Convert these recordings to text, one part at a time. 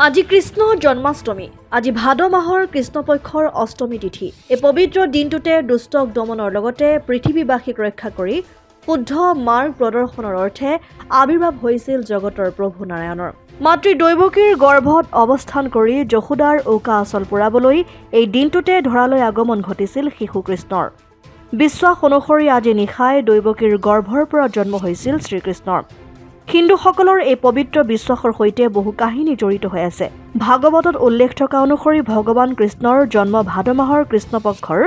আজি কৃষ্ণ জন্মাষ্টমী। আজি ভাদ মাহৰ কৃষ্ণপক্ষৰ অষ্টমী তিথি। এই পবিত্ৰ দিনটোতে দুষ্টক দমনৰ লগতে পৃথিৱীবাসীক ৰক্ষা কৰি শুদ্ধ মাৰ্গ প্ৰদৰ্শনৰ অৰ্থে আবিৰ্ভাৱ হৈছিল জগতৰ প্ৰভু নাৰায়ণৰ। মাতৃ দৈৱকীৰ গৰ্ভত অৱস্থান কৰি যশোদাৰ উকা আচল পুৰাবলৈ এই দিনটোতে ধৰালৈ আগমন ঘটিছিল শিশু কৃষ্ণৰ। বিশ্বাস অনুসৰি আজি নিশাই দৈৱকীৰ গৰ্ভৰ পৰা জন্ম হৈছিল শ্ৰীকৃষ্ণৰ। হিন্দুসকলৰ এই পবিত্ৰ বিশ্বাসৰ সৈতে বহু কাহিনী জড়িত হৈ আছে। ভাগৱতত উল্লেখ থকা অনুসৰি ভগৱান কৃষ্ণৰ জন্ম ভাদ মাহৰ কৃষ্ণপক্ষৰ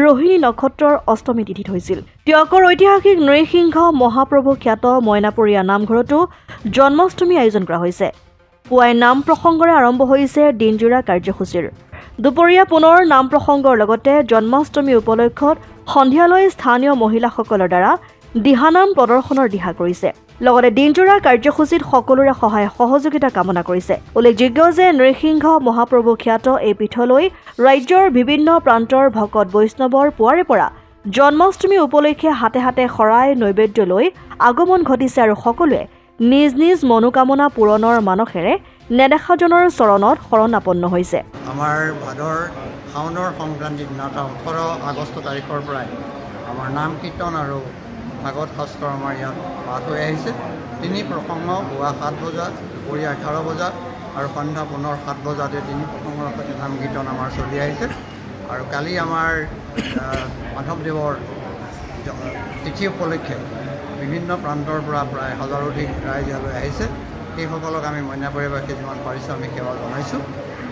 ৰোহিণী নক্ষত্ৰৰ অষ্টমী তিথিত হৈছিল। ত্যাগৰ ঐতিহাসিক নৃসিংহ মহাপ্ৰভু খ্যাত মইনাপৰীয়া নামঘৰতো জন্মাষ্টমী আয়োজন কৰা হৈছে। পুৱাই নাম প্ৰসংগৰে আৰম্ভ হৈছে দিনজোৰা কাৰ্যসূচীৰ। দুপৰীয়া পুনৰ নাম প্ৰসংগৰ লগতে জন্মাষ্টমী উপলক্ষত সন্ধিয়ালৈ স্থানীয় মহিলাসকলৰ দ্বাৰা দিহানাম প্ৰদৰ্শনৰ দিহা কৰিছে। লগতে দিনজোৰা কাৰ্যসূচীত সকলোৰে সহায় সহযোগিতা কামনা কৰিছে। উল্লেখযোগ্য যে নৃসিংহ মহাপ্ৰভু খ্যাত এই পীঠলৈ ৰাজ্যৰ বিভিন্ন প্ৰান্তৰ ভকত বৈষ্ণৱৰ পুৱাৰে পৰা জন্মাষ্টমী উপলক্ষে হাতে হাতে শৰাই নৈবেদ্য লৈ আগমন ঘটিছে আৰু সকলোৱে নিজ নিজ মনোকামনা পূৰণৰ মানসেৰে নেদেখাজনৰ চৰণত শৰণাপন্ন হৈছে। আমাৰ ভাদৰ শাওনৰ সংক্ৰান্তিৰ দিনা 18 আগষ্ট তাৰিখৰ পৰাই আমাৰ নাম কীৰ্তন আৰু ভাগৱত শাস্ত্ৰ আমাৰ ইয়াত পাঠ হৈ আহিছে। তিনি প্ৰসংগ পুৱা 7 বজাত, দুপৰীয়া 11 বজাত আৰু সন্ধ্যা পুনৰ 7 বজাতে তিনি প্ৰসংগৰ সৈতে নাম কীৰ্তন আমাৰ চলি আহিছে। আৰু কালি আমাৰ মাধৱদেৱৰ তিথি উপলক্ষে বিভিন্ন প্ৰান্তৰ পৰা প্ৰায় 1000 অধিক ৰাইজ ইয়ালৈ আহিছে। সেইসকলক আমি মইনাপৰীয়াবাসী যিমান পাৰিছোঁ আমি সেৱা জনাইছোঁ।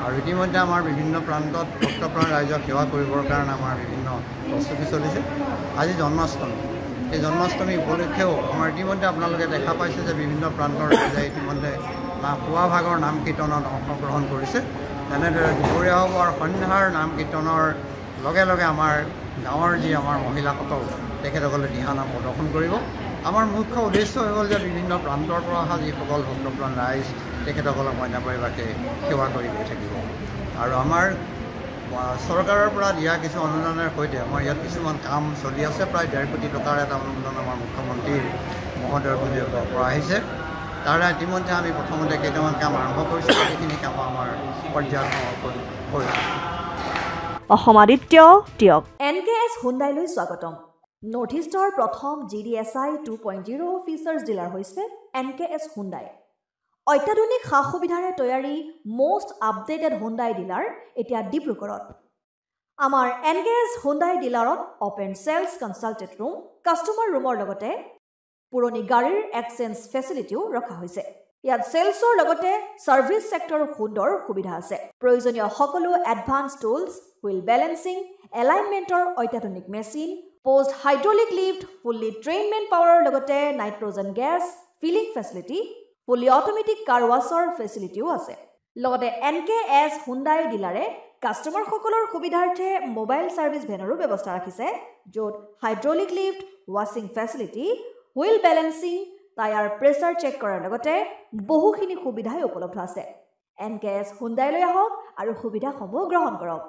আৰু ইতিমধ্যে আমাৰ বিভিন্ন প্ৰান্তত ভক্তপ্ৰাণ ৰাইজক সেৱা কৰিবৰ কাৰণে আমাৰ বিভিন্ন প্ৰস্তুতি চলিছে। আজি জন্মাষ্টমী। এই জন্মাষ্টমী উপলক্ষেও আমাৰ ইতিমধ্যে আপোনালোকে দেখা পাইছে যে বিভিন্ন প্ৰান্তৰ ৰাইজে ইতিমধ্যে পুৱা ভাগৰ নাম কীৰ্তনত অংশগ্ৰহণ কৰিছে। তেনেদৰে দুপৰীয়া হ'ব আৰু সন্ধ্যাৰ নাম কীৰ্তনৰ লগে লগে আমাৰ গাঁৱৰ যি আমাৰ মহিলাসকল তেখেতসকলে দিহানাম প্ৰদৰ্শন কৰিব। আমাৰ মুখ্য উদ্দেশ্য হৈ গ'ল যে বিভিন্ন প্ৰান্তৰ পৰা অহা যিসকল ভক্তপ্ৰাণ ৰাইজ তেখেতসকলক মইনাপৰীয়াবাসীয়ে সেৱা কৰি গৈ থাকিব। আৰু আমাৰ চৰকাৰৰ পৰা দিয়া কিছু অনুদানৰ সৈতে আমাৰ ইয়াত কিছুমান কাম চলি আছে। প্ৰায় 1.5 কোটি টকাৰ এটা অনুদান আমাৰ মুখ্যমন্ত্ৰী মহোদয়ৰ ফালৰ পৰা আহিছে। তাৰে ইতিমধ্যে আমি প্ৰথমতে কেইটামান কাম আৰম্ভ কৰিছোঁ। সেইখিনি কাম আমাৰ পৰ্যায়ক্ৰমে কৰিছোঁ। অসম আদিত্য টিয়ক NKS হুণ্ডাইলৈ স্বাগতম। নৰ্থ ইষ্টৰ প্ৰথম GDSI 2.0 ফিচাৰ্ছ ডিলাৰ হৈছে NKS হুণ্ডাই। অত্যাধুনিক সা সুবিধাৰে তৈয়াৰী মষ্ট আপডেটেড হুণ্ডাই ডিলাৰ এতিয়া ডিব্ৰুগড়ত। আমাৰ NKS হুণ্ডাই ডিলাৰত open sales consulted room, customer ৰুমৰ লগতে পুৰণি গাড়ীৰ এক্সচেঞ্জ ফেচিলিটিও ৰখা হৈছে। ইয়াত চেলছৰ লগতে ছাৰ্ভিচ ছেক্টৰৰ সুন্দৰ সুবিধা আছে। প্ৰয়োজনীয় সকলো এডভান্স টুলছ, হুইল বেলেন্সিং, এলাইনমেণ্টৰ অত্যাধুনিক machine, post hydraulic lift, fully ট্ৰেইনমেণ্ট পাৱাৰৰ লগতে nitrogen gas filling facility, fully automatic car washer ফেচিলিটিও আছে। লগতে NKS হুণ্ডাই ডিলাৰে কাষ্টমাৰসকলৰ সুবিধাৰ্থে মোবাইল ছাৰ্ভিচ ভেনৰো ব্যৱস্থা ৰাখিছে, য'ত হাইড্ৰলিক লিফ্ট, ৱাছিং facility, wheel balancing, tyre pressure check কৰাৰ লগতে বহুখিনি সুবিধাই উপলব্ধ আছে। NKS হুণ্ডাইলৈ আহক আৰু সুবিধাসমূহ গ্ৰহণ কৰক।